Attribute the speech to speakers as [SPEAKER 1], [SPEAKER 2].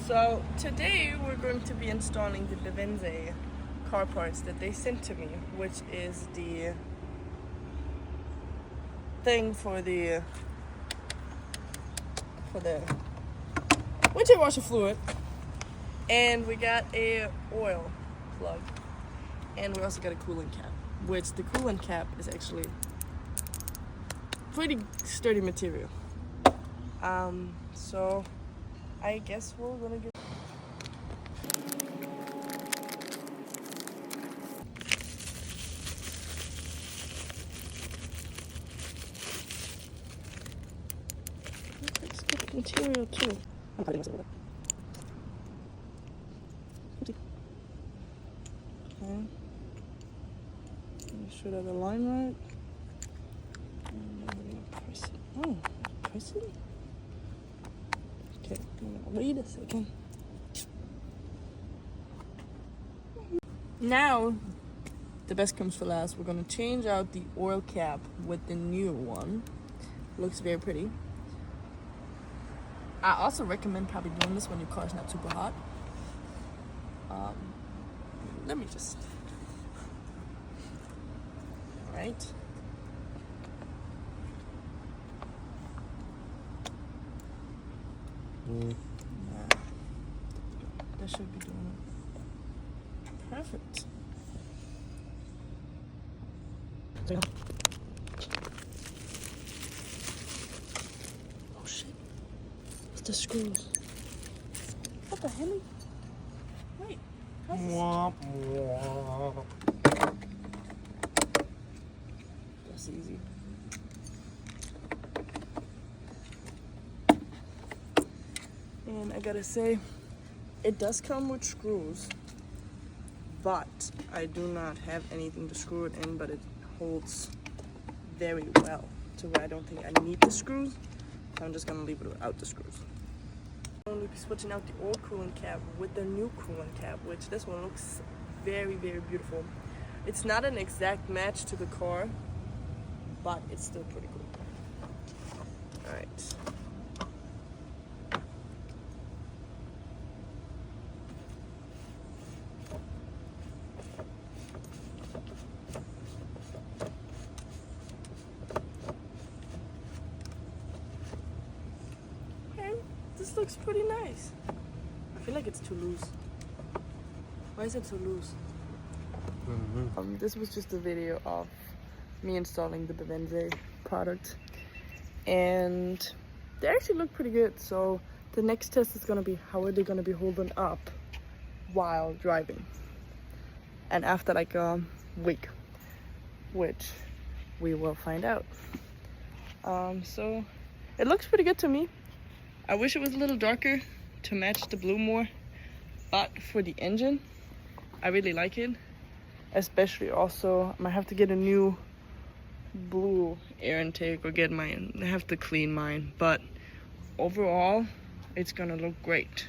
[SPEAKER 1] So today we're going to be installing the Bevinsee car parts that they sent to me, which is the thing for the windshield washer fluid, and we got a oil plug, and we also got a coolant cap, which the coolant cap is actually pretty sturdy material. So I guess we're gonna get it's good material too. I'm probably messing with it. Okay. Make sure that the line right. And then we're gonna press it. Oh, press it? Okay, wait a second. Now, the best comes for last. We're gonna change out the oil cap with the new one. Looks very pretty. I also recommend probably doing this when your car's not super hot. Let me just. Alright. That should be doing it. Perfect. Oh shit. It's the screws. What the hell? Wait. That's easy. And I gotta say, it does come with screws, but I do not have anything to screw it in, but it holds very well to where I don't think I need the screws. So I'm just gonna leave it without the screws. I'm going to be switching out the old coolant cap with the new coolant cap, which this one looks very, very beautiful. It's not an exact match to the car, but it's still pretty cool. Alright. This looks pretty nice. I feel like it's too loose. Why is it so loose? This was just a video of me installing the Bevinsee product, and they actually look pretty good. So the next test is gonna be how are they gonna be holding up while driving, and after like a week, which we will find out. So it looks pretty good to me. I wish it was a little darker to match the blue more, but for the engine, I really like it. Especially also, I might have to get a new blue air intake or get mine. I have to clean mine, but overall, it's gonna look great.